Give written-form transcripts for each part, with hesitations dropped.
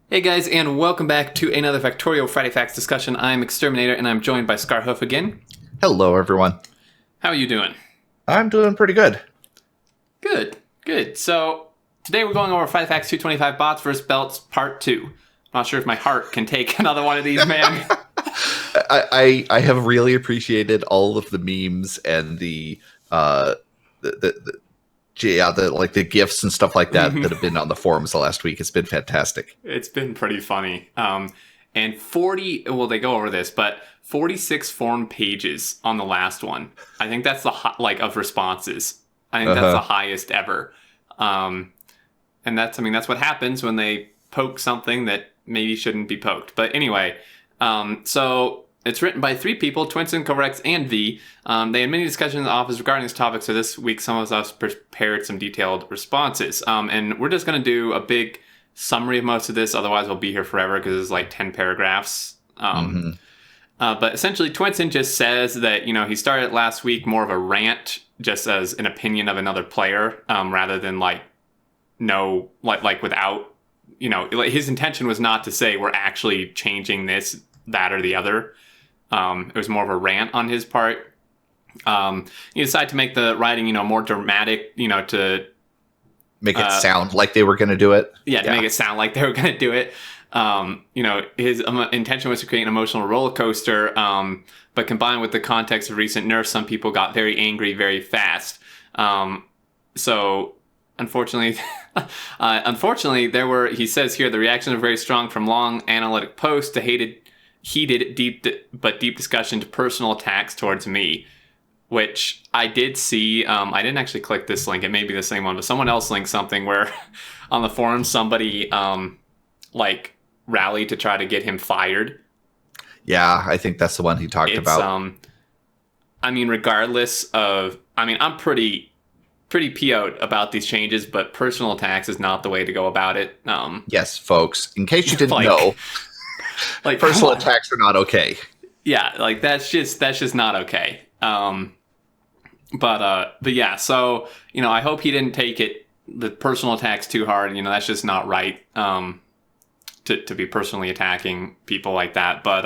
Hey guys, and welcome back to another Factorio Friday Facts discussion. I'm Exterminator, and I'm joined by Scarhoof again. Hello, everyone. How are you doing? I'm doing pretty good. Good, good. So, today we're going over Friday Facts 225 Bots vs. Belts Part 2. Not sure if my heart can take another one of these, man. I have really appreciated all of the memes and the gifs and stuff like that that have been on the forums the last week. It's been fantastic. It's been pretty funny. And 40, well, they go over this, but 46 forum pages on the last one. I think that's of responses. I think that's the highest ever. And that's what happens when they poke something that maybe shouldn't be poked. But anyway, so it's written by three people, Twinson, Coverex, and V. They had many discussions in the office regarding this topic, so this week some of us prepared some detailed responses. And we're just going to do a big summary of most of this, otherwise we'll be here forever because it's like 10 paragraphs. But essentially, Twinson just says that, he started last week more of a rant, just as an opinion of another player, rather than without, his intention was not to say we're actually changing this, that, or the other. It was more of a rant on his part. He decided to make the writing, more dramatic, to make it sound like they were going to do it. Yeah, to make it sound like they were going to do it. His intention was to create an emotional roller coaster, but combined with the context of recent nerfs, some people got very angry very fast. So unfortunately, he says here, the reactions are very strong from long analytic posts to heated, deep discussion to personal attacks towards me, which I did see. I didn't actually click this link. It may be the same one, but someone else linked something where on the forum somebody rallied to try to get him fired. Yeah, I think that's the one he talked about. Regardless of, I'm pretty PO'd about these changes, but personal attacks is not the way to go about it. Yes, folks, in case you didn't know. Personal attacks are not okay. Yeah, that's just not okay. But yeah, so I hope he didn't take the personal attacks too hard. That's just not right. To be personally attacking people like that. But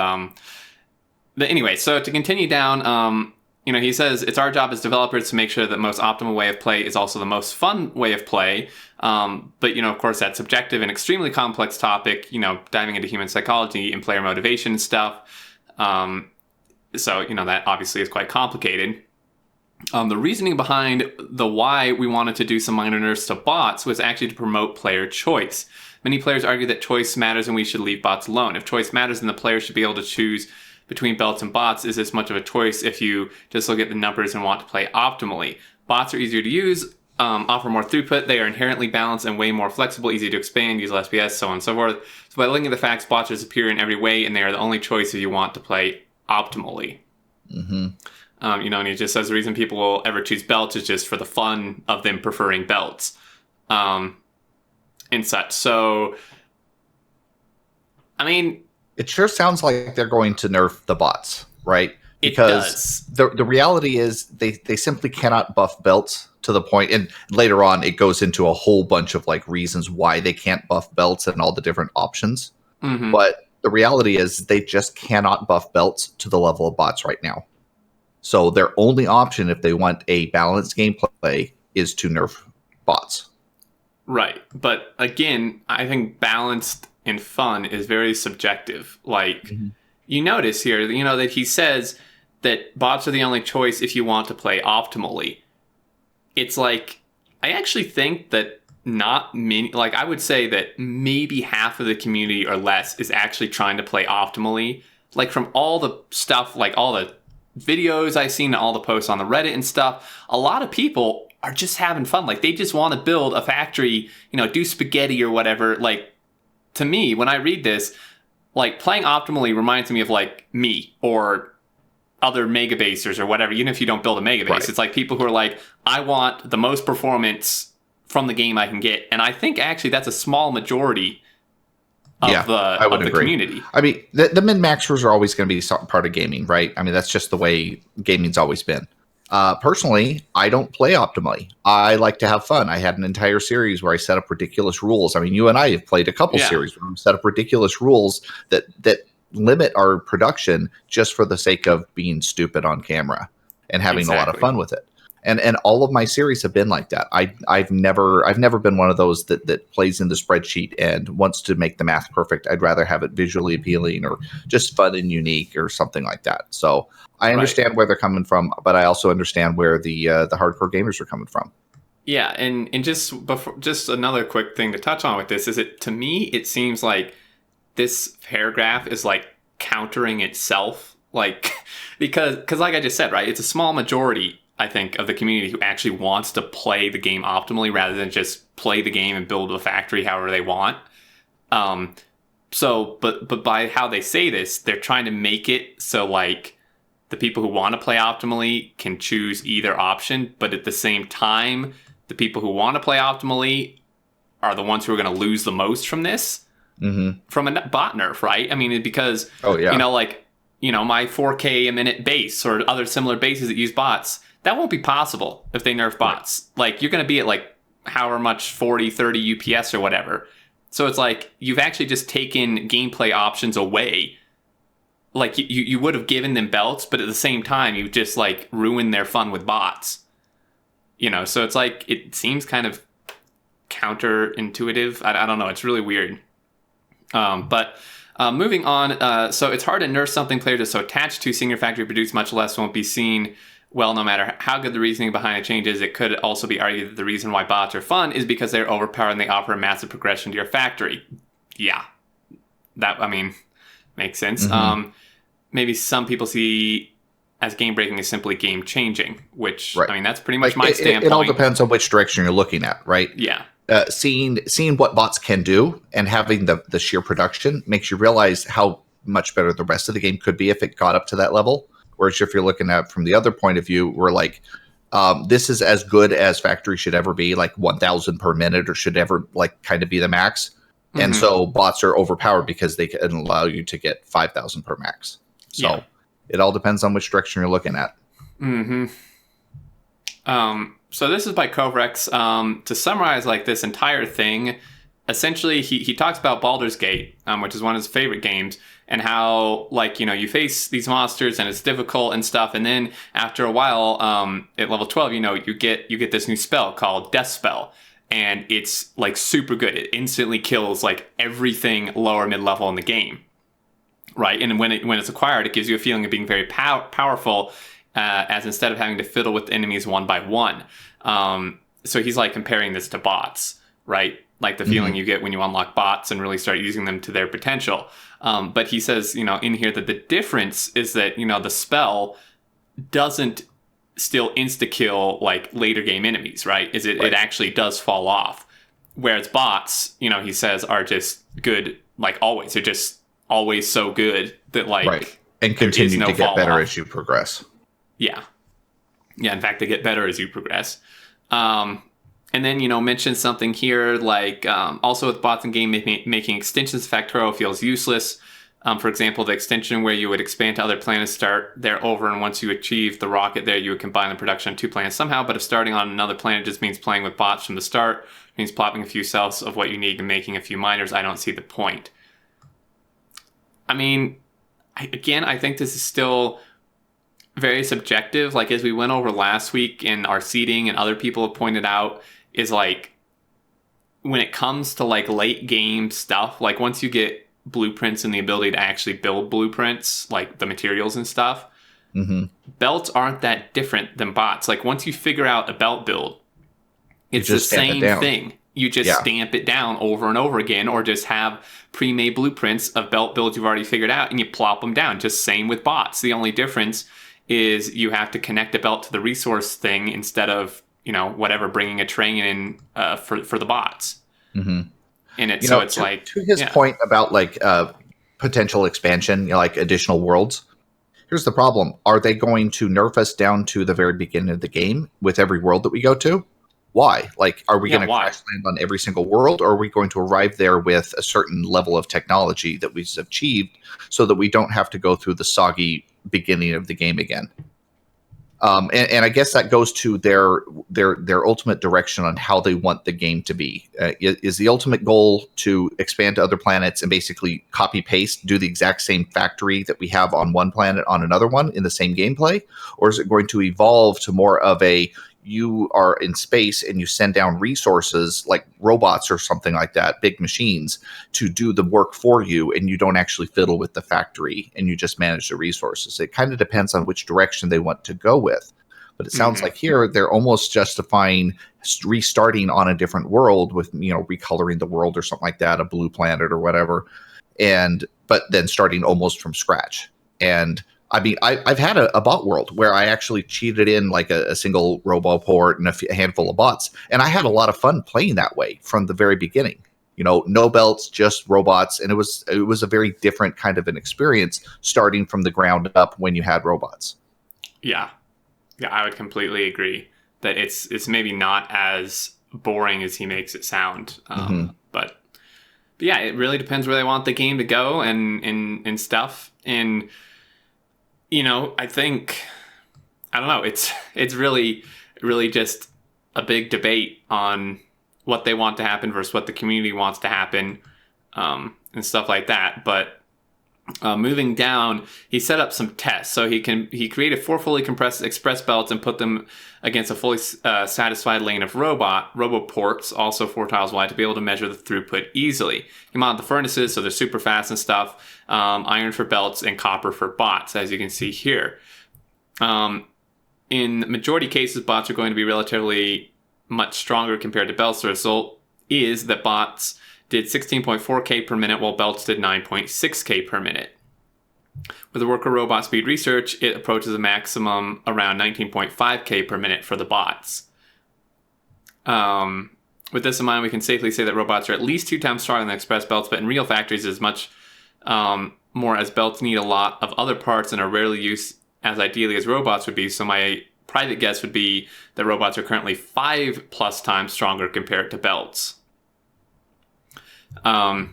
anyway, so to continue down, he says it's our job as developers to make sure that the most optimal way of play is also the most fun way of play. But, of course, that's subjective and extremely complex topic, diving into human psychology and player motivation and stuff. So, that obviously is quite complicated. The reasoning behind the why we wanted to do some minor nerfs to bots was actually to promote player choice. Many players argue that choice matters and we should leave bots alone. If choice matters, then the player should be able to choose between belts and bots. Is this much of a choice if you just look at the numbers and want to play optimally? Bots are easier to use, offer more throughput. They are inherently balanced and way more flexible, easy to expand, use less PS, so on and so forth. So by looking at the facts, bots are superior in every way, and they are the only choice if you want to play optimally. And he just says the reason people will ever choose belts is just for the fun of them preferring belts. And such. So, it sure sounds like they're going to nerf the bots, right? Because the reality is they simply cannot buff belts to the point, and later on it goes into a whole bunch of reasons why they can't buff belts and all the different options. But the reality is they just cannot buff belts to the level of bots right now. So their only option if they want a balanced gameplay is to nerf bots. Right. But again, I think balanced and fun is very subjective. You notice here, that he says that bots are the only choice if you want to play optimally. It's I actually think that not many, I would say that maybe half of the community or less is actually trying to play optimally. From all the stuff, all the videos I've seen, all the posts on the Reddit and stuff, a lot of people are just having fun. They just want to build a factory, do spaghetti or whatever. To me, when I read this, playing optimally reminds me of me or other mega basers or whatever, even if you don't build a mega base. Right. It's people who are I want the most performance from the game I can get. And I think actually that's a small majority of the community. The min-maxers are always going to be part of gaming, right? That's just the way gaming's always been. Personally, I don't play optimally. I like to have fun. I had an entire series where I set up ridiculous rules. I mean, you and I have played a couple series where we set up ridiculous rules that limit our production just for the sake of being stupid on camera and having a lot of fun with it. And all of my series have been like that. I've never been one of those that plays in the spreadsheet and wants to make the math perfect. I'd rather have it visually appealing or just fun and unique or something like that. So I understand where they're coming from, but I also understand where the hardcore gamers are coming from. Yeah, and just another quick thing to touch on with this is to me it seems like this paragraph is like countering itself, like because like I just said, right, it's a small majority, I think, of the community who actually wants to play the game optimally rather than just play the game and build a factory however they want. But by how they say this, they're trying to make it so like the people who want to play optimally can choose either option, but at the same time, the people who want to play optimally are the ones who are going to lose the most from this, from a bot nerf, right? I mean, because, my 4K a minute base or other similar bases that use bots, that won't be possible if they nerf bots. Like, you're going to be at like however much 40, 30 UPS or whatever. So it's like you've actually just taken gameplay options away. Like you would have given them belts, but at the same time, you just like ruined their fun with bots. So it's like it seems kind of counterintuitive. I don't know. It's really weird. But moving on. So it's hard to nerf something players are so attached to. Seeing your factory produce much less won't be seen. Well, no matter how good the reasoning behind a change is, it could also be argued that the reason why bots are fun is because they're overpowered and they offer a massive progression to your factory. Yeah, that makes sense. Maybe some people see as game breaking is simply game changing, which that's pretty much my standpoint. It all depends on which direction you're looking at, right? Yeah. Seeing what bots can do and having the sheer production makes you realize how much better the rest of the game could be if it got up to that level. Whereas if you're looking at from the other point of view, we're like, this is as good as factory should ever be, like 1,000 per minute, or should ever like kind of be the max. And so bots are overpowered because they can allow you to get 5,000 per max. So it all depends on which direction you're looking at. So this is by Kovrex. To summarize like this entire thing, essentially he talks about Baldur's Gate, which is one of his favorite games, and how like, you face these monsters and it's difficult and stuff. And then after a while, at level 12, you get this new spell called Death Spell. And it's like super good. It instantly kills like everything lower mid-level in the game. Right. And when it's acquired, it gives you a feeling of being very powerful, as instead of having to fiddle with enemies one by one. So he's like comparing this to bots, right? Like the feeling you get when you unlock bots and really start using them to their potential. But he says, in here that the difference is that, the spell doesn't still insta-kill like later game enemies, right? It actually does fall off. Whereas bots, he says, are just good like always. They're just always so good that like and continue to get better as you progress. Yeah, in fact they get better as you progress. And then mention something here like also with bots in game making extensions Factorio feels useless. For example, the extension where you would expand to other planets, start there over, and once you achieve the rocket there, you would combine the production of two planets somehow. But if starting on another planet just means playing with bots from the start, means plopping a few cells of what you need and making a few miners, I don't see the point. I mean, I think this is still very subjective. Like, as we went over last week in our seeding and other people have pointed out, is like, when it comes to like late game stuff, like once you get blueprints and the ability to actually build blueprints, like the materials and stuff, belts aren't that different than bots. Like once you figure out a belt build, it's the same thing. You just stamp it down over and over again, or just have pre-made blueprints of belt builds you've already figured out and you plop them down. Just same with bots. The only difference is you have to connect a belt to the resource thing instead of, bringing a train in for the bots. And it's so it's like to his point about like potential expansion, like additional worlds. Here's the problem: are they going to nerf us down to the very beginning of the game with every world that we go to? Why? Like, are we going to crash land on every single world, or are we going to arrive there with a certain level of technology that we've achieved, so that we don't have to go through the soggy beginning of the game again? And I guess that goes to their ultimate direction on how they want the game to be. Is the ultimate goal to expand to other planets and basically copy paste, do the exact same factory that we have on one planet on another one in the same gameplay, or is it going to evolve to more of a you are in space and you send down resources like robots or something like that, big machines, to do the work for you, and you don't actually fiddle with the factory and you just manage the resources? It kind of depends on which direction they want to go with. But it sounds like here they're almost justifying restarting on a different world with, recoloring the world or something like that, a blue planet or whatever, but then starting almost from scratch. And I mean, I've had a bot world where I actually cheated in like a single roboport and a handful of bots, and I had a lot of fun playing that way from the very beginning. No belts, just robots, and it was a very different kind of an experience starting from the ground up when you had robots. Yeah, I would completely agree that it's maybe not as boring as he makes it sound, but yeah, it really depends where they want the game to go and stuff. And I think, I don't know, it's really, really just a big debate on what they want to happen versus what the community wants to happen, and stuff like that. But moving down, he set up some tests. So he created 4 fully compressed express belts and put them against a fully satisfied lane of roboports, also 4 tiles wide, to be able to measure the throughput easily. He mounted the furnaces, so they're super fast and stuff. Iron for belts and copper for bots, as you can see here. In majority cases, bots are going to be relatively much stronger compared to belts. The result is that bots did 16.4k per minute, while belts did 9.6k per minute. With the worker robot speed research, it approaches a maximum around 19.5k per minute for the bots. With this in mind, we can safely say that robots are at least 2 times stronger than express belts, but in real factories, as much more, as belts need a lot of other parts and are rarely used as ideally as robots would be. So my private guess would be that robots are currently 5+ times stronger compared to belts. So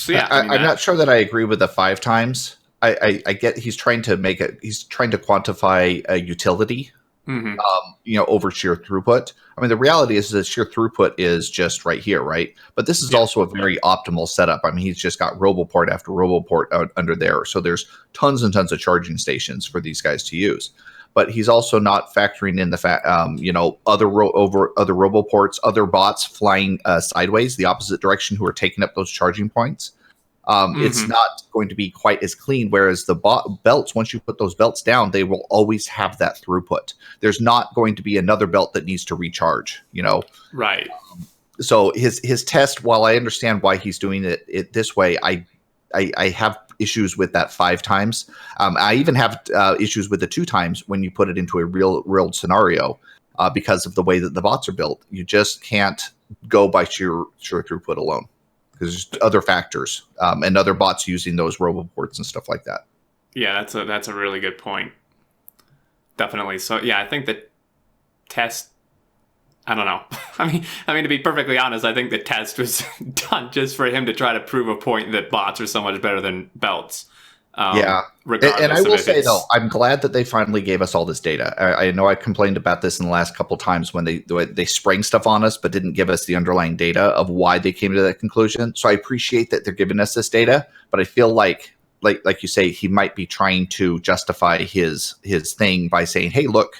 yeah, I'm not sure that I agree with the 5 times. I get he's trying to quantify a utility, over sheer throughput. I mean, the reality is that sheer throughput is just right here, right? But this is also a very optimal setup. I mean, he's just got roboport after roboport out under there. So there's tons and tons of charging stations for these guys to use. But he's also not factoring in the fact, other roboports, other bots flying sideways, the opposite direction, who are taking up those charging points. It's not going to be quite as clean. Whereas the belts, once you put those belts down, they will always have that throughput. There's not going to be another belt that needs to recharge. Right. So his test, while I understand why he's doing it this way, I have issues with that 5 times. I even have issues with the 2 times when you put it into a real world scenario, because of the way that the bots are built. You just can't go by sheer throughput alone, because there's other factors, and other bots using those roboports and stuff like that. Yeah, that's a really good point. Definitely. So yeah, I think the test, I don't know. I mean, to be perfectly honest, I think the test was done just for him to try to prove a point that bots are so much better than belts. Yeah. And I will say, though, I'm glad that they finally gave us all this data. I know I complained about this in the last couple of times when they sprang stuff on us, but didn't give us the underlying data of why they came to that conclusion. So I appreciate that they're giving us this data, but I feel like you say, he might be trying to justify his thing by saying, hey, look,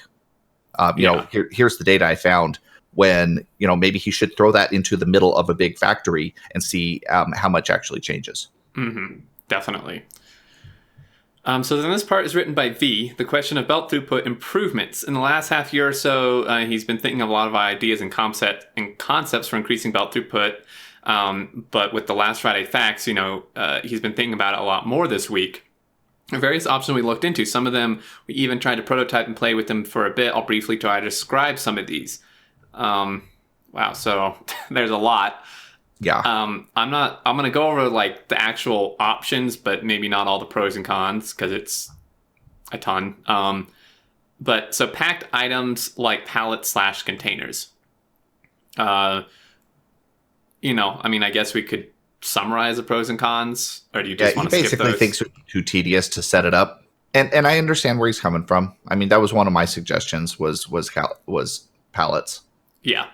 here's the data I found, when, maybe he should throw that into the middle of a big factory and see how much actually changes. Definitely. So then this part is written by V, the question of belt throughput improvements. In the last half year or so, he's been thinking of a lot of ideas and concepts for increasing belt throughput. But with the last Friday facts, he's been thinking about it a lot more this week. Various options we looked into. Some of them we even tried to prototype and play with them for a bit. I'll briefly try to describe some of these. Wow, so there's a lot. Yeah. I'm going to go over like the actual options, but maybe not all the pros and cons, because it's a ton. But so packed items like pallets/containers. I guess we could summarize the pros and cons, or do you just want to skip those? He basically thinks it's too tedious to set it up. And I understand where he's coming from. I mean, that was one of my suggestions was pallets. Yeah.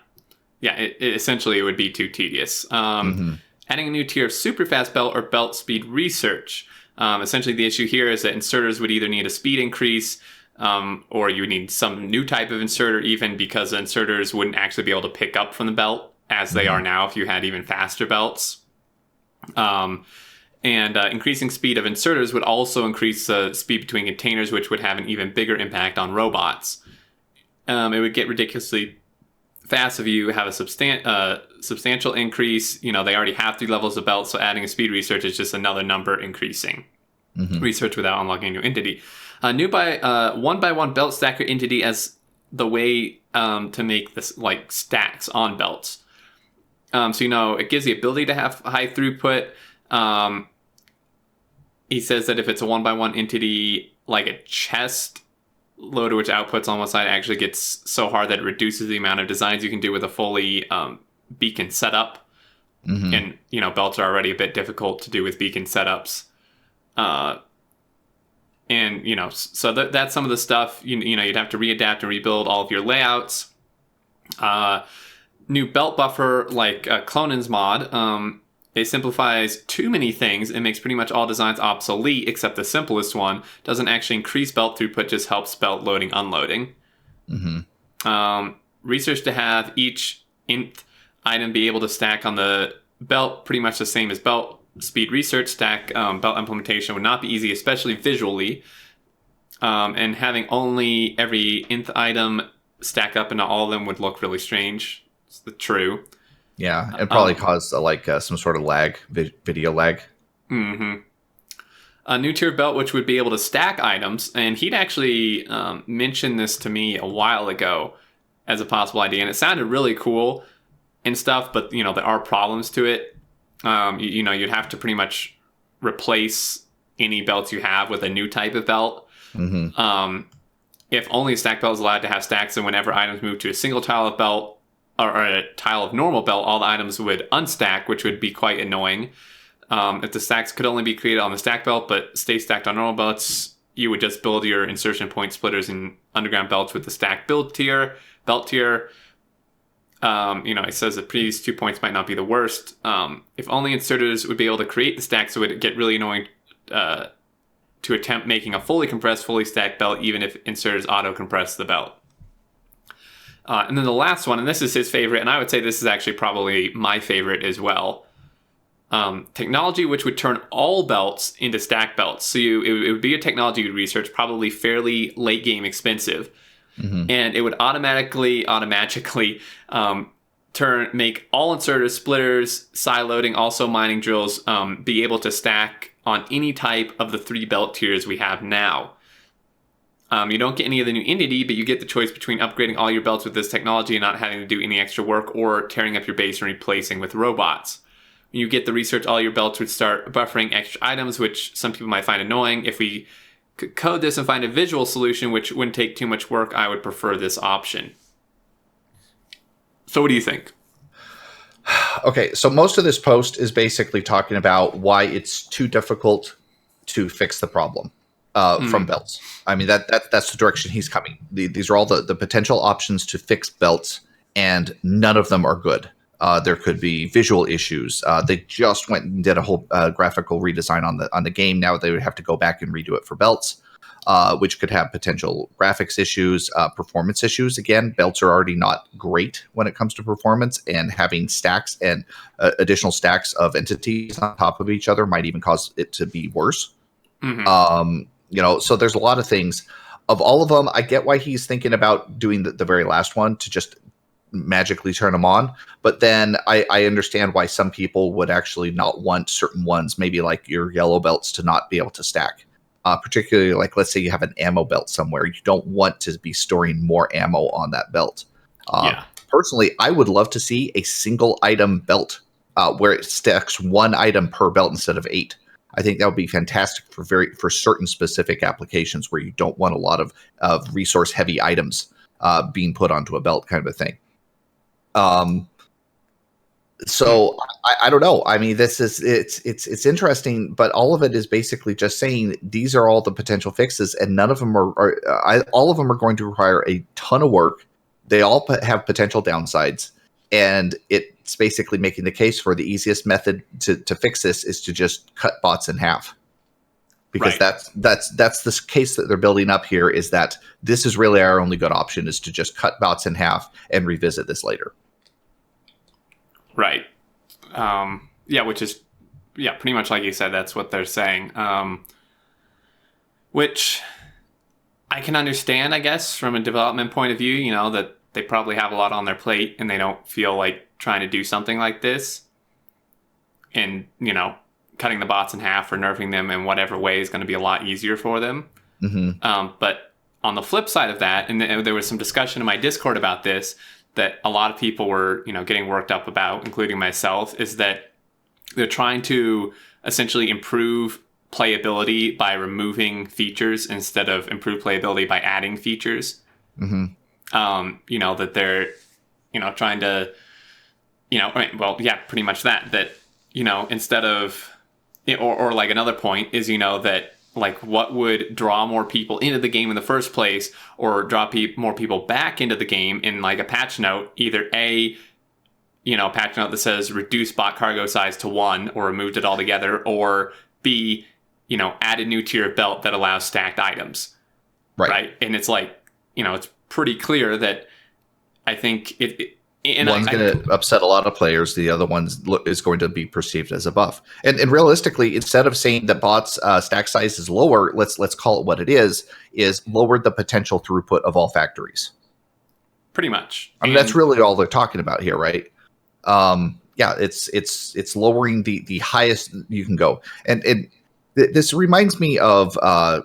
Yeah, essentially it would be too tedious. Mm-hmm. Adding a new tier of super fast belt or belt speed research. Essentially, the issue here is that inserters would either need a speed increase or you would need some new type of inserter, even because the inserters wouldn't actually be able to pick up from the belt as they are now if you had even faster belts. And increasing speed of inserters would also increase the speed between containers, which would have an even bigger impact on robots. It would get ridiculously fast if you have a substantial increase. They already have 3 levels of belt, so adding a speed research is just another number increasing. Research without unlocking a new entity. New by 1x1 belt stacker entity as the way to make this like stacks on belts. So it gives the ability to have high throughput. He says that if it's a 1x1 entity, like a chest loader which outputs on one side actually gets so hard that it reduces the amount of designs you can do with a fully beacon setup. And belts are already a bit difficult to do with beacon setups. So that's some of the stuff. You'd have to readapt and rebuild all of your layouts. New belt buffer like Clonan's mod. It simplifies too many things and makes pretty much all designs obsolete except the simplest one. Doesn't actually increase belt throughput, just helps belt loading, unloading. Research to have each nth item be able to stack on the belt, pretty much the same as belt speed research stack. Belt implementation would not be easy, especially visually. And having only every nth item stack up into all of them would look really strange. It's true. Yeah, it probably caused some sort of lag, video lag. A new tier belt which would be able to stack items, and he'd actually mentioned this to me a while ago as a possible idea, and it sounded really cool and stuff, but there are problems to it. You'd have to pretty much replace any belts you have with a new type of belt. If only a stack belt is allowed to have stacks, then whenever items move to a single tile of belt or a tile of normal belt, all the items would unstack, which would be quite annoying. If the stacks could only be created on the stack belt but stay stacked on normal belts, you would just build your insertion point splitters and underground belts with the stack belt tier. It says that previous 2 points might not be the worst. If only inserters would be able to create the stacks, it would get really annoying to attempt making a fully compressed, fully stacked belt, even if inserters auto-compress the belt. And then the last one, and this is his favorite, and I would say this is actually probably my favorite as well. Technology which would turn all belts into stack belts. So it would be a technology research, probably fairly late game expensive. And it would automatically make all inserters, splitters, side loading, also mining drills, be able to stack on any type of the 3 belt tiers we have now. You don't get any of the new entity, but you get the choice between upgrading all your belts with this technology and not having to do any extra work, or tearing up your base and replacing with robots. When you get the research, all your belts would start buffering extra items, which some people might find annoying. If we could code this and find a visual solution which wouldn't take too much work, I would prefer this option. So what do you think? Okay, so most of this post is basically talking about why it's too difficult to fix the problem from belts. I mean, that's the direction he's coming. These are all the potential options to fix belts, and none of them are good. There could be visual issues. They just went and did a whole graphical redesign on the game. Now they would have to go back and redo it for belts, which could have potential graphics issues, performance issues. Again, belts are already not great when it comes to performance, and having stacks and additional stacks of entities on top of each other might even cause it to be worse. So there's a lot of things. Of all of them, I get why he's thinking about doing the very last one to just magically turn them on, but then I understand why some people would actually not want certain ones, maybe like your yellow belts, to not be able to stack. Particularly, like, let's say you have an ammo belt somewhere. You don't want to be storing more ammo on that belt. Personally, I would love to see a single item belt where it stacks 1 item per belt instead of 8. I think that would be fantastic for certain specific applications where you don't want a lot of resource heavy items being put onto a belt, kind of a thing. So I don't know. I mean, this is it's interesting, but all of it is basically just saying these are all the potential fixes, and none of them all of them are going to require a ton of work. They all have potential downsides, and it's basically making the case for the easiest method to fix this is to just cut bots in half, because that's the case that they're building up here. Is that this is really our only good option, is to just cut bots in half and revisit this later. Right. Which is, pretty much like you said, that's what they're saying. Which I can understand, I guess, from a development point of view, that they probably have a lot on their plate and they don't feel like trying to do something like this. And, cutting the bots in half or nerfing them in whatever way is going to be a lot easier for them. Mm-hmm. But on the flip side of that, and there was some discussion in my Discord about this, that a lot of people were, getting worked up about, including myself, is that they're trying to essentially improve playability by removing features instead of improve playability by adding features. Mm-hmm. That they're, trying to, pretty much that, instead of, or like another point is, that like what would draw more people into the game in the first place, or draw more people back into the game in like a patch note, either a patch note that says reduce bot cargo size to 1 or removed it altogether, or b add a new tier of belt that allows stacked items, right? And it's like, it's pretty clear that I think one's going to upset a lot of players. The other one is going to be perceived as a buff. And realistically, instead of saying that bots stack size is lower, let's call it what it is lowered the potential throughput of all factories. Pretty much. I mean, that's really all they're talking about here, right? It's lowering the highest you can go. And this reminds me of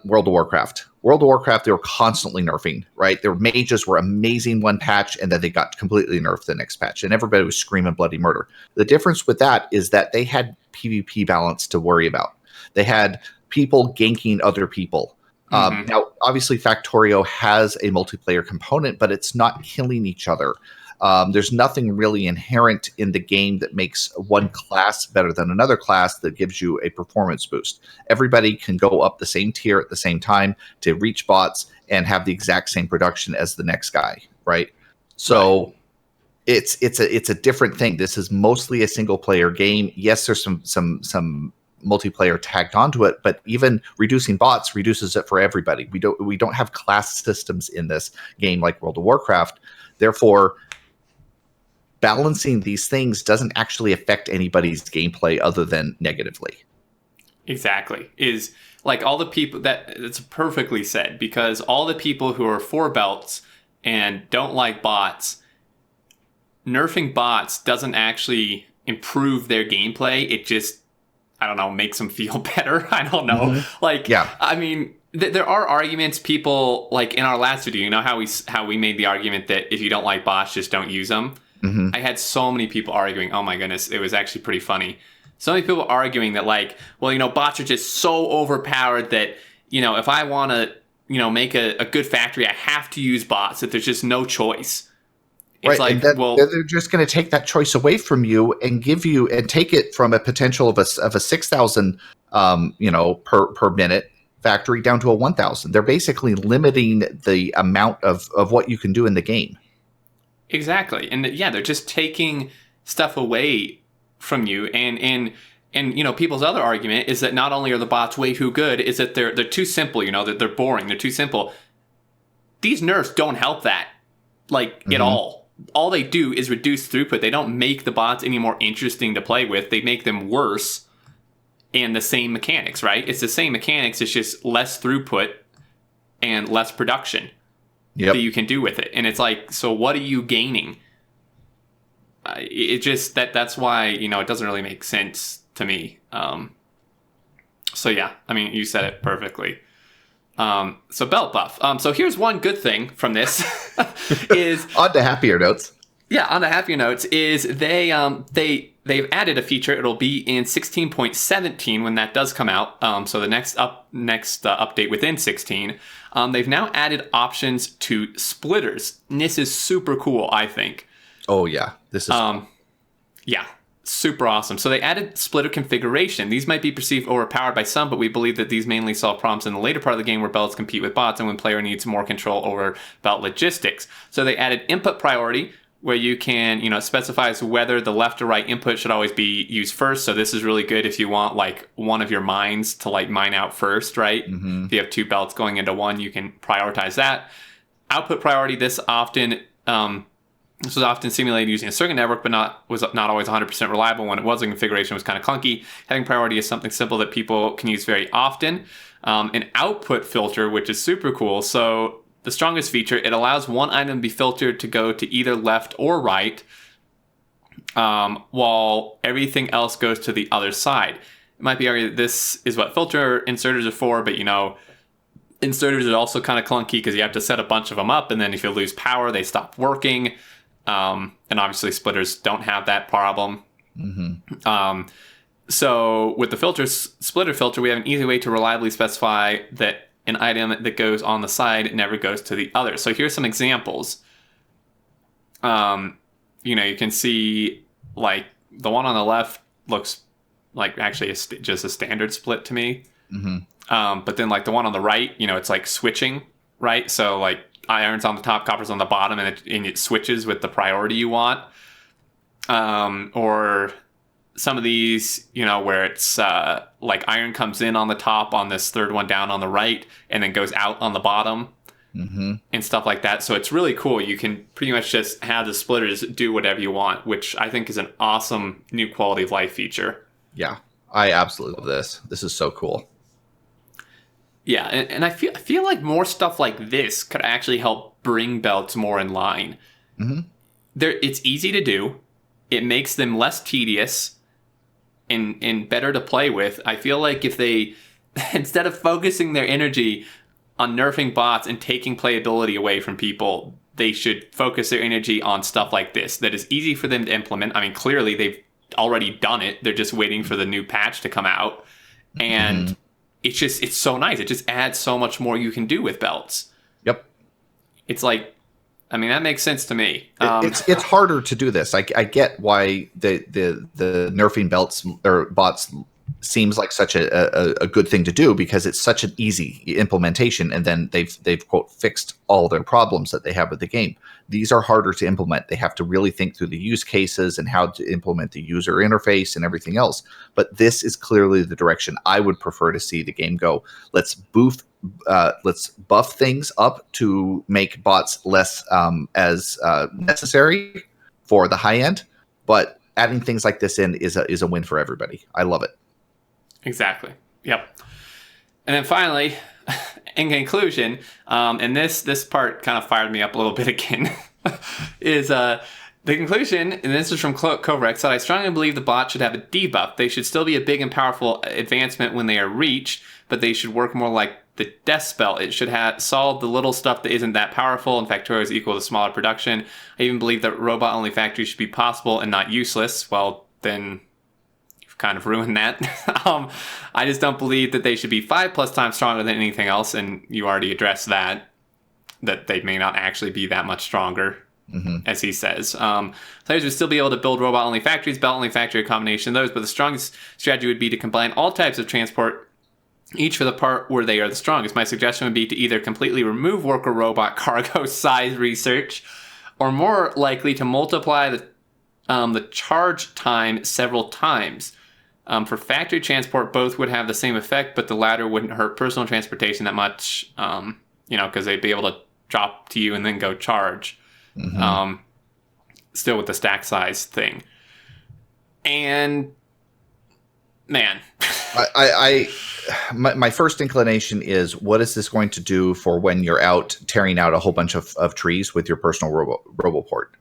World of Warcraft. World of Warcraft, they were constantly nerfing, right? Their mages were amazing one patch, and then they got completely nerfed the next patch, and everybody was screaming bloody murder. The difference with that is that they had PvP balance to worry about. They had people ganking other people. Now, obviously, Factorio has a multiplayer component, but it's not killing each other. There's nothing really inherent in the game that makes one class better than another class that gives you a performance boost. Everybody can go up the same tier at the same time to reach bots and have the exact same production as the next guy, right? So it's a different thing. This is mostly a single player game. Yes, there's some multiplayer tagged onto it, but even reducing bots reduces it for everybody. We don't have class systems in this game like World of Warcraft. Therefore, balancing these things doesn't actually affect anybody's gameplay other than negatively. Exactly. Is like all the people it's perfectly said, because all the people who are for belts and don't like bots, nerfing bots doesn't actually improve their gameplay. It just, I don't know, makes them feel better. I don't know. I mean, there are arguments people, like in our last video, how we made the argument that if you don't like bots, just don't use them. I had so many people arguing. Oh my goodness, it was actually pretty funny. So many people arguing that, like, well, bots are just so overpowered that, if I want to, make a good factory, I have to use bots, that there's just no choice. It's right, and they're just going to take that choice away from you and take it from a potential of a 6,000, per minute factory down to a 1,000. They're basically limiting the amount of what you can do in the game. Exactly. And they're just taking stuff away from you. And people's other argument is that not only are the bots way too good, is that they're too simple, that they're boring, they're too simple. These nerfs don't help that, at all. All they do is reduce throughput. They don't make the bots any more interesting to play with. They make them worse, and the same mechanics, right? It's the same mechanics, it's just less throughput and less production. That you can do with it. And it's like, so what are you gaining? It just, that's why, it doesn't really make sense to me. So yeah, I mean, you said it perfectly. So belt buff. So here's one good thing from this is on to happier notes. Yeah, on the happier notes is they've added a feature. It'll be in 16.17 when that does come out. So the next update within 16. They've now added options to splitters. And this is super cool, I think. Oh yeah, this is. Yeah, super awesome. So they added splitter configuration. These might be perceived overpowered by some, but we believe that these mainly solve problems in the later part of the game where belts compete with bots and when player needs more control over belt logistics. So they added input priority, where you can, specifies whether the left or right input should always be used first. So this is really good if you want like one of your mines to like mine out first, right? If you have 2 belts going into one, you can prioritize that. Output priority, this was often simulated using a circuit network, but was not always 100% reliable. When it was, the configuration was kind of clunky. Having priority is something simple that people can use very often. An output filter, which is super cool. So the strongest feature, it allows one item to be filtered to go to either left or right, while everything else goes to the other side. It might be argued that this is what filter inserters are for, but inserters are also kind of clunky because you have to set a bunch of them up, and then if you lose power, they stop working. And obviously splitters don't have that problem. So with the splitter filter, we have an easy way to reliably specify that an item that goes on the side never goes to the other. So here's some examples. You can see like the one on the left looks like actually just a standard split to me. But then like the one on the right, it's like switching, right? So like iron's on the top, copper's on the bottom, and it switches with the priority you want. Or some of these, where it's like iron comes in on the top on this third one down on the right and then goes out on the bottom and stuff like that. So it's really cool. You can pretty much just have the splitters do whatever you want, which I think is an awesome new quality of life feature. Yeah, I absolutely love this. This is so cool. Yeah, and I feel like more stuff like this could actually help bring belts more in line. It's easy to do. It makes them less tedious and better to play with. I feel like if they, instead of focusing their energy on nerfing bots and taking playability away from people, they should focus their energy on stuff like this that is easy for them to implement. I mean, clearly they've already done it. They're just waiting for the new patch to come out. And it's so nice. It just adds so much more you can do with belts. Yep. It's like, I mean, that makes sense to me. It's harder to do this. I get why the nerfing belts or bots seems like such a good thing to do, because it's such an easy implementation, and then they've quote fixed all their problems that they have with the game. These are harder to implement. They have to really think through the use cases and how to implement the user interface and everything else. But this is clearly the direction I would prefer to see the game go. Let's buff things up to make bots less as necessary for the high end, but adding things like this in is a win for everybody. I love it. Exactly. Yep. And then finally, in conclusion, and this part kind of fired me up a little bit again, is the conclusion, and this is from Kovarex, that I strongly believe the bot should have a debuff. They should still be a big and powerful advancement when they are reached, but they should work more like the death spell. It should have solved the little stuff that isn't that powerful. In Factorio is equal to smaller production. I even believe that robot-only factories should be possible and not useless. Well, then you've kind of ruined that. I just don't believe that they should be 5+ times stronger than anything else, and you already addressed that they may not actually be that much stronger, as he says. Players would still be able to build robot-only factories, belt-only factory, a combination of those, but the strongest strategy would be to combine all types of transport, each for the part where they are the strongest. My suggestion would be to either completely remove worker robot cargo size research, or more likely to multiply the charge time several times. For factory transport, both would have the same effect, but the latter wouldn't hurt personal transportation that much, because they'd be able to drop to you and then go charge. Still with the stack size thing. And man, my first inclination is, what is this going to do for when you're out tearing out a whole bunch of trees with your personal roboport?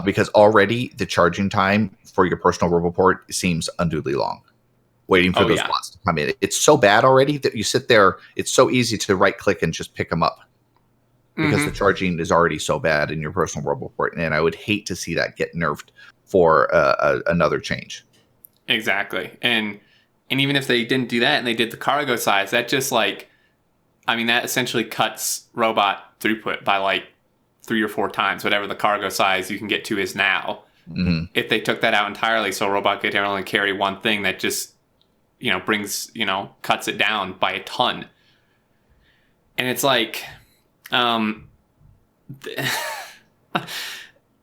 Because already the charging time for your personal roboport seems unduly long, waiting for those bots to come in. It's so bad already that you sit there. It's so easy to right click and just pick them up, because the charging is already so bad in your personal roboport. And I would hate to see that get nerfed for another change. Exactly. And even if they didn't do that and they did the cargo size, that just that essentially cuts robot throughput by 3 or 4 times, whatever the cargo size you can get to is now. if they took that out entirely, so a robot could only carry one thing that just, brings, cuts it down by a ton. And it's like,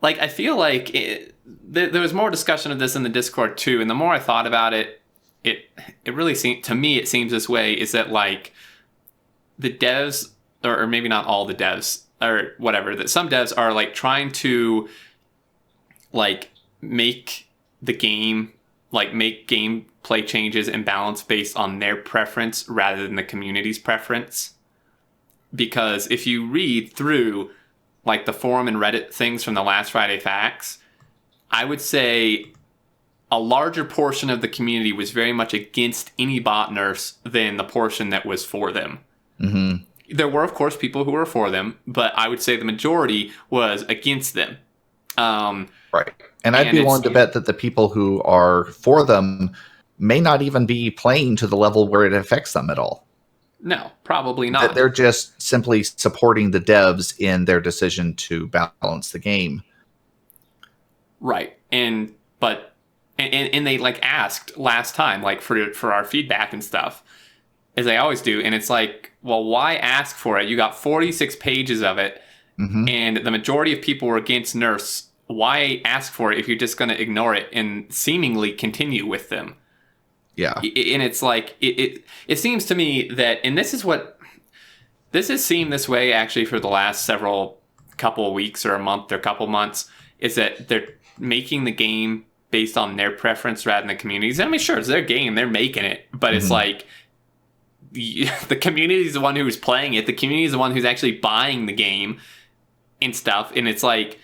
like, I feel like there was more discussion of this in the Discord too, and the more I thought about it, it really seemed, to me, it seems this way, is that like the devs, or maybe not all the devs, or whatever, that some devs are like trying to like make the game, like make gameplay changes and balance based on their preference rather than the community's preference. Because if you read through like the forum and Reddit things from the last Friday Facts, I would say a larger portion of the community was very much against any bot nerfs than the portion that was for them. Mm-hmm. There were, of course, people who were for them, but I would say the majority was against them. Right. And I'd be willing to bet that the people who are for them may not even be playing to the level where it affects them at all. No, probably not. They're just simply supporting the devs in their decision to balance the game. Right. And they like asked last time, like for our feedback and stuff, as they always do. And it's like, well, why ask for it? You got 46 pages of it, and the majority of people were against nerfs. Why ask for it if you're just going to ignore it and seemingly continue with them? Yeah. And it's like, it seems to me that, and this has seemed this way actually for the last couple of weeks or a month or couple months, is that they're making the game based on their preference rather than the community's. I mean, sure, it's their game, they're making it, but it's like, the community is the one who's playing it. The community is the one who's actually buying the game and stuff. And it's like,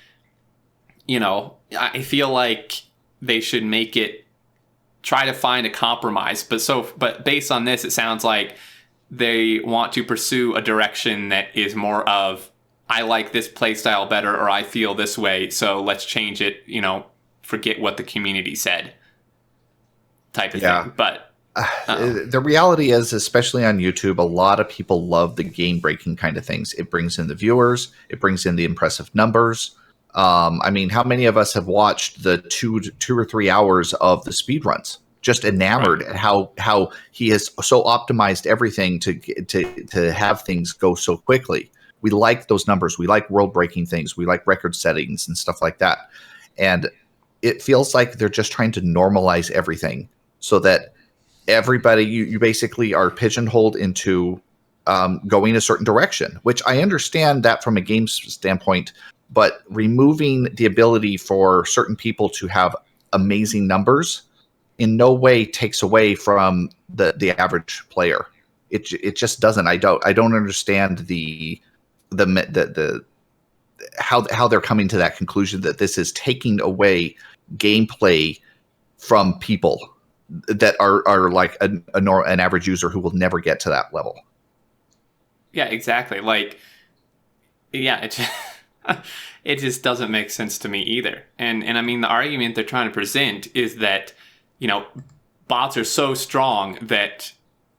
I feel like they should try to find a compromise. But based on this, it sounds like they want to pursue a direction that is more of, I like this playstyle better, or I feel this way, so let's change it, forget what the community said type of thing. But the reality is, especially on YouTube, a lot of people love the game-breaking kind of things. It brings in the viewers. It brings in the impressive numbers. I mean, how many of us have watched the two or 3 hours of the speedruns? Just enamored at how he has so optimized everything to have things go so quickly. We like those numbers. We like world-breaking things. We like record settings and stuff like that. And it feels like they're just trying to normalize everything so that everybody, you basically are pigeonholed into going a certain direction, which I understand that from a game standpoint, but removing the ability for certain people to have amazing numbers in no way takes away from the average player. It just doesn't. I don't understand the how they're coming to that conclusion that this is taking away gameplay from people that are like an average user who will never get to that level. Yeah, exactly. Like, yeah, it just doesn't make sense to me either. And I mean, the argument they're trying to present is that, bots are so strong that,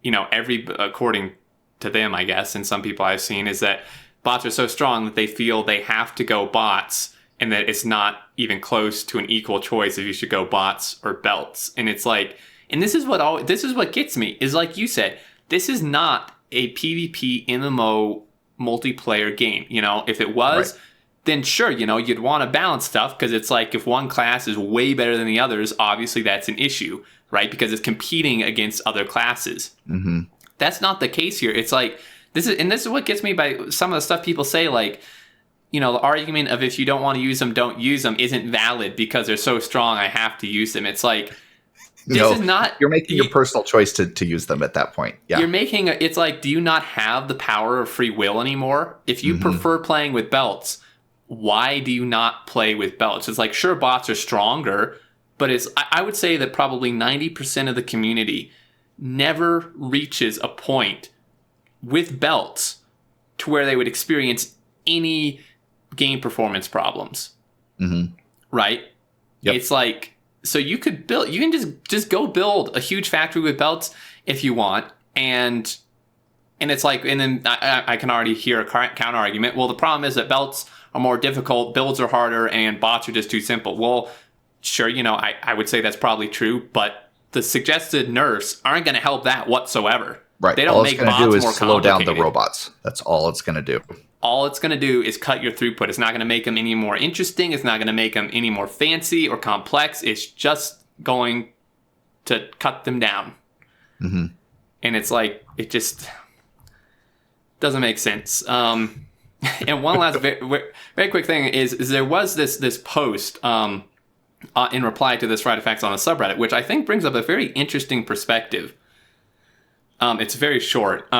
according to them, I guess, and some people I've seen, is that bots are so strong that they feel they have to go bots, and that it's not even close to an equal choice if you should go bots or belts. And it's like, and this is what gets me, is like you said, this is not a PvP MMO multiplayer game. If it was, then sure, you'd want to balance stuff, because it's like, if one class is way better than the others, obviously that's an issue, right? Because it's competing against other classes. Mm-hmm. That's not the case here. It's like, this is what gets me by some of the stuff people say, like, the argument of, if you don't want to use them, don't use them, isn't valid because they're so strong, I have to use them. It's like, this is not... You're making your personal choice to use them at that point. Yeah. It's like, do you not have the power of free will anymore? If you prefer playing with belts, why do you not play with belts? It's like, sure, bots are stronger, but I would say that probably 90% of the community never reaches a point with belts to where they would experience any game performance problems. Right? Yep. It's like, so you can just go build a huge factory with belts if you want, and it's like, and then I can already hear a counter argument. Well, the problem is that belts are more difficult, builds are harder, and bots are just too simple. Well, sure, I would say that's probably true, but the suggested nerfs aren't going to help that whatsoever. Right. They don't all make it's going to bots do is more slow down the complicated. robots. That's all it's going to do. All it's going to do is cut your throughput. It's not going to make them any more interesting. It's not going to make them any more fancy or complex. It's just going to cut them down. Mm-hmm. And it's like, it just doesn't make sense. And one last very quick thing is there was this post in reply to this Friday Facts on the subreddit, which I think brings up a very interesting perspective. It's very short.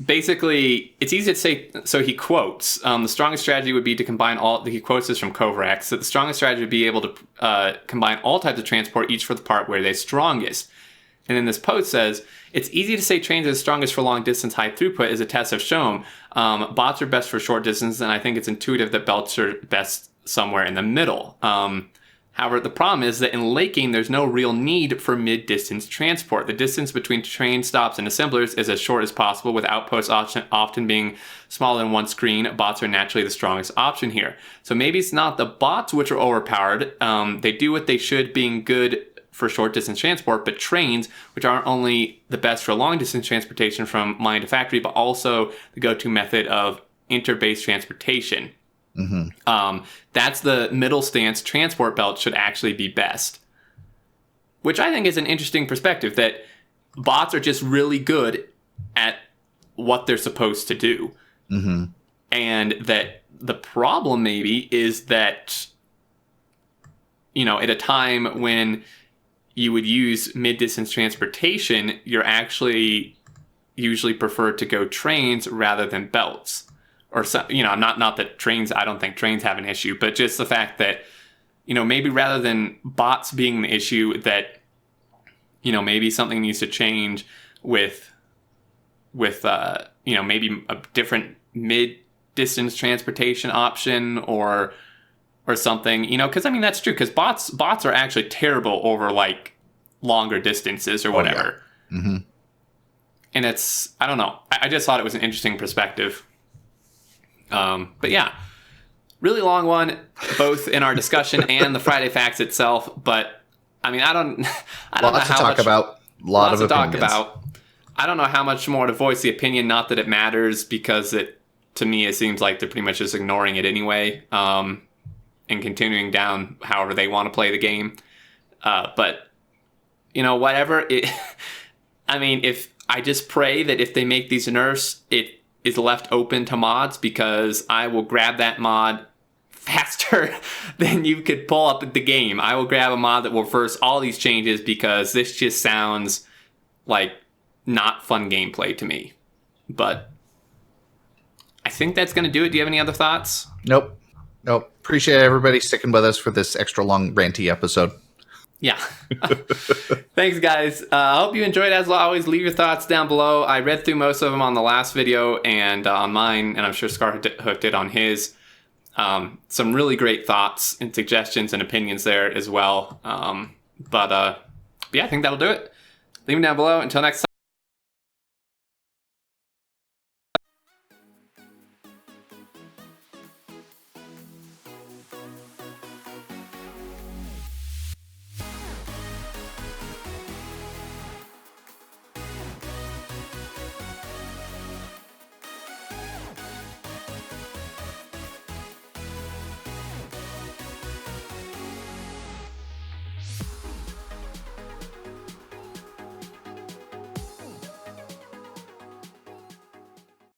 Basically, it's easy to say. So he quotes, the strongest strategy would be to combine all. He quotes this from Kovrax. That the strongest strategy would be able to combine all types of transport, each for the part where they're strongest. And then this post says, it's easy to say trains are the strongest for long distance high throughput, as the tests have shown. Bots are best for short distance, and I think it's intuitive that belts are best somewhere in the middle. However, the problem is that in laking, there's no real need for mid-distance transport. The distance between train stops and assemblers is as short as possible, with outposts often being smaller than one screen. Bots are naturally the strongest option here. So maybe it's not the bots which are overpowered. They do what they should, being good for short distance transport, but trains, which aren't only the best for long distance transportation from mine to factory, but also the go-to method of inter-base transportation. Mm-hmm. That's the middle stance. Transport belt should actually be best, which I think is an interesting perspective, that bots are just really good at what they're supposed to do. Mm-hmm. And that the problem maybe is that, at a time when you would use mid-distance transportation, you're actually usually prefer to go trains rather than belts. Or, not that trains, I don't think trains have an issue, but just the fact that, maybe rather than bots being the issue, that, maybe something needs to change with maybe a different mid-distance transportation option or something, because, that's true, because bots are actually terrible over, like, longer distances or whatever. Oh, yeah. Mm-hmm. And it's, I don't know, I just thought it was an interesting perspective. But yeah, really long one, both in our discussion and the Friday Facts itself. But I don't know how much to talk about. Lots to talk about. I don't know how much more to voice the opinion. Not that it matters, because to me, it seems like they're pretty much just ignoring it anyway, and continuing down however they want to play the game. But whatever. If I just pray that if they make these nerfs, it is left open to mods, because I will grab that mod faster than you could pull up the game. I will grab a mod that will reverse all these changes, because this just sounds like not fun gameplay to me. But I think that's going to do it. Do you have any other thoughts? Nope. Appreciate everybody sticking with us for this extra long ranty episode. Yeah. Thanks, guys. I hope you enjoyed. As always, leave your thoughts down below. I read through most of them on the last video and on mine, and I'm sure Scarhook did on his. Some really great thoughts and suggestions and opinions there as well. But yeah, I think that'll do it. Leave them down below. Until next time.